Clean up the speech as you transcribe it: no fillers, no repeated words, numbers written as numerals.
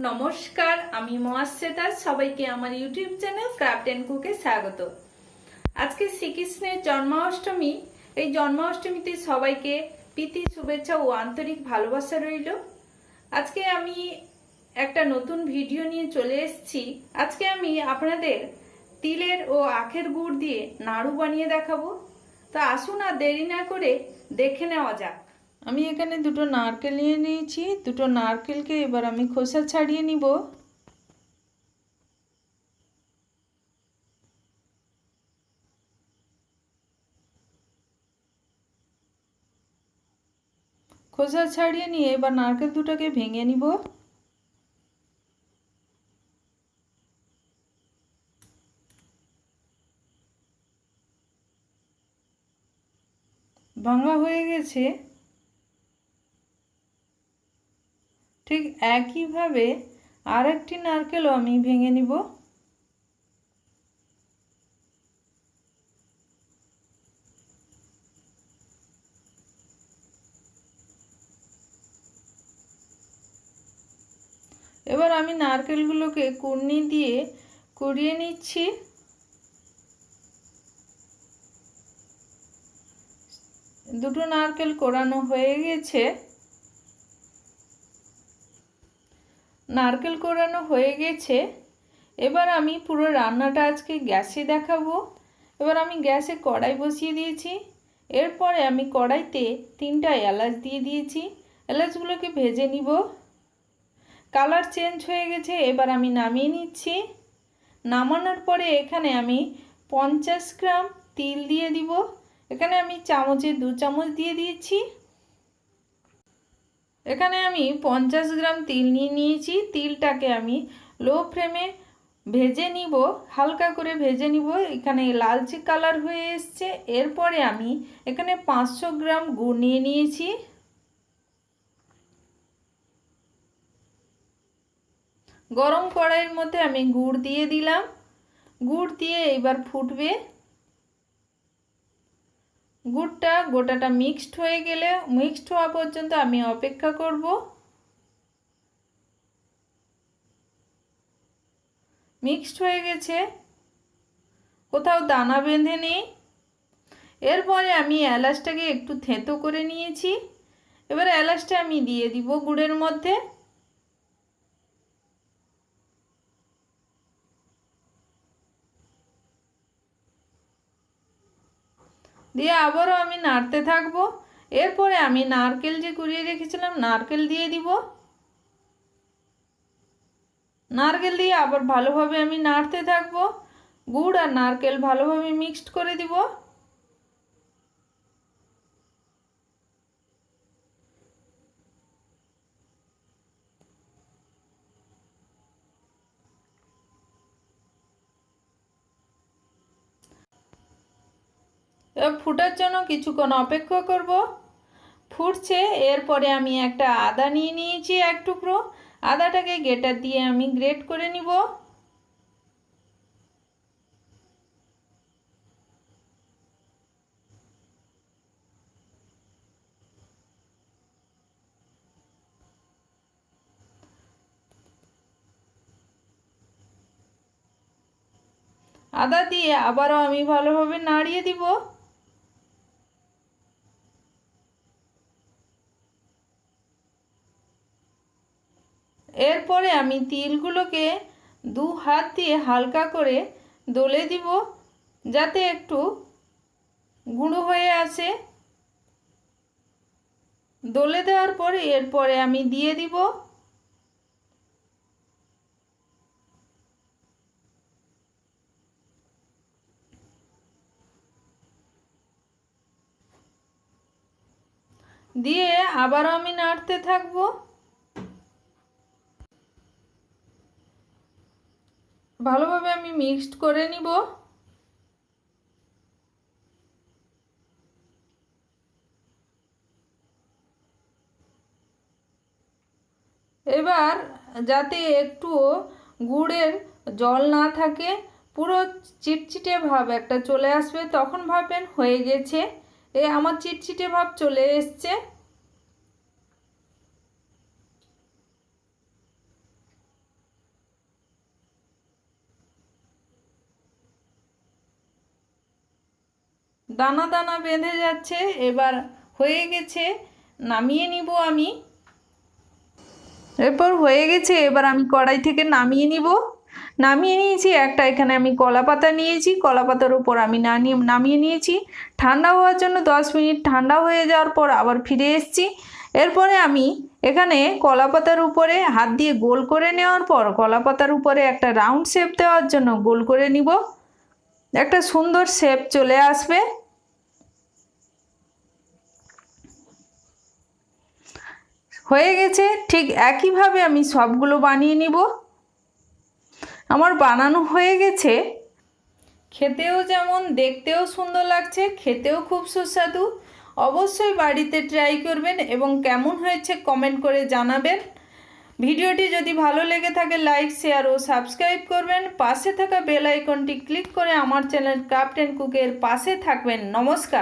নমস্কার, আমি মোয়াশ্বেতা। সবাইকে আমার ইউটিউব চ্যানেল ক্রাফট এন্ড কুকে স্বাগত। আজকে শ্রীকৃষ্ণের জন্মাষ্টমী। এই জন্মাষ্টমীতে সবাইকে প্রীতি, শুভেচ্ছা ও আন্তরিক ভালোবাসা রইল। আজকে আমি একটা নতুন ভিডিও নিয়ে চলে এসেছি। আজকে আমি আপনাদের তিলের ও আখের গুড় দিয়ে নাড়ু বানিয়ে দেখাবো। তো আসুন আর দেরি না করে দেখে নেওয়া যাক। আমি এখানে দুটো নারকেল নিয়ে নিয়েছি। দুটো নারকেলকে এবার আমি খোসা ছাড়িয়ে নিব। খোসা ছাড়িয়ে নিয়ে এবার নারকেল দুটোকে ভেঙে নিব। ভাঙা হয়ে গেছে। ঠিক একইভাবে আরেকটি নারকেলও আমি ভেঙে নিব। এবার আমি নারকেলগুলোকে কুড়নি দিয়ে কুড়িয়ে নিচ্ছি। দুটো নারকেল কোড়ানো হয়ে গেছে। নারকেল কোড়ানো হয়ে গেছে। এবার আমি পুরো রান্নাটা আজকে গ্যাসে দেখাবো। এবার আমি গ্যাসে কড়াই বসিয়ে দিয়েছি। এরপরে আমি কড়াইতে 3টা এলাচ দিয়ে দিয়েছি। এলাচগুলোকে ভেজে নিব। কালার চেঞ্জ হয়ে গেছে। এবার আমি নামিয়ে নিচ্ছি। নামানোর পরে এখানে আমি 50 গ্রাম তিল দিয়ে দিব। এখানে আমি চামচে 2 চামচ দিয়ে দিয়েছি। এখানে আমি 50 গ্রাম তিল নিয়ে নিয়েছি। তিলটাকে আমি লো ফ্লেমে ভেজে নিব, হালকা করে ভেজে নিব। এখানে লালচে কালার হয়ে এসছে। এরপরে আমি এখানে 500 গ্রাম গুড় নিয়ে নিয়েছি। গরম কড়াইয়ের মধ্যে আমি গুড় দিয়ে দিলাম। গুড় দিয়ে এবার ফুটবে। গুড়টা গোটাটা মিক্সড হয়ে গেলে, মিক্সড হওয়া পর্যন্ত আমি অপেক্ষা করব। মিক্সড হয়ে গেছে, কোথাও দানা বেঁধে নেই। এরপরে আমি এলাচটাকে একটু থেঁতো করে নিয়েছি। এবার এলাচটা আমি দিয়ে দিব গুড়ের মধ্যে। দিয়ে আবারও আমি নাড়তে থাকবো। এরপরে আমি নারকেল যে কুড়িয়ে রেখেছিলাম নারকেল দিয়ে দিব। নারকেল দিয়ে আবার ভালোভাবে আমি নাড়তে থাকবো। গুড় আর নারকেল ভালোভাবে মিক্সড করে দিব। এবার ফুটার জন্য কিছুক্ষণ অপেক্ষা করব। ফুটছে। এরপরে আমি একটা আদা নিয়ে নিয়েছি, এক টুকরো। আদাটাকে গ্রেটার দিয়ে আমি গ্রেট করে নিব। আদা দিয়ে আবারও আমি ভালোভাবে নাড়িয়ে দিব। এরপরে আমি তিলগুলোকে 2 হাত দিয়ে হালকা করে দলে দিব, যাতে একটু গুঁড়ো হয়ে আসে। দলে দেওয়ার পরে এরপরে আমি দিয়ে দিব দিয়ে আবারও আমি নাড়তে থাকবো। ভালোভাবে আমি মিক্সড করে নিব। এবার যাতে একটুও গুড়ের জল না থাকে, পুরো চিটচিটে ভাব একটা চলে আসবে, তখন ভাববেন হয়ে গেছে। আমার চিটচিটে ভাব চলে এসছে। দানা দানা বেঁধে যাচ্ছে, এবার হয়ে গেছে, নামিয়ে নিব আমি। এরপর হয়ে গেছে, এবার আমি কড়াই থেকে নামিয়ে নিব। নামিয়ে নিয়েছি, একটা এখানে আমি কলা পাতা নিয়েছি, কলা পাতার উপর আমি নামিয়ে নিয়েছি। ঠান্ডা হওয়ার জন্য 10 মিনিট ঠান্ডা হয়ে যাওয়ার পর আবার ফিরে এসেছি। এরপরে আমি এখানে কলা পাতার উপরে হাত দিয়ে গোল করে নেওয়ার পর কলা পাতার উপরে একটা রাউন্ড শেপ দেওয়ার জন্য গোল করে নিব। একটা সুন্দর শেপ চলে আসবে। হয়ে গেছে, ঠিক একইভাবে আমি সবগুলো বানিয়ে নিব। আমার বানানো হয়ে গেছে। খেতেও যেমন দেখতেও সুন্দর লাগছে, খেতেও খুব সুস্বাদু। অবশ্যই বাড়িতে ট্রাই করবেন এবং কেমন হয়েছে কমেন্ট করে জানাবেন। ভিডিওটি যদি ভালো লেগে থাকে লাইক, শেয়ার ও সাবস্ক্রাইব করবেন। পাশে থাকা বেল আইকনটি ক্লিক করে আমার চ্যানেল ক্রাফট এন্ড কুকের পাশে থাকবেন। নমস্কার।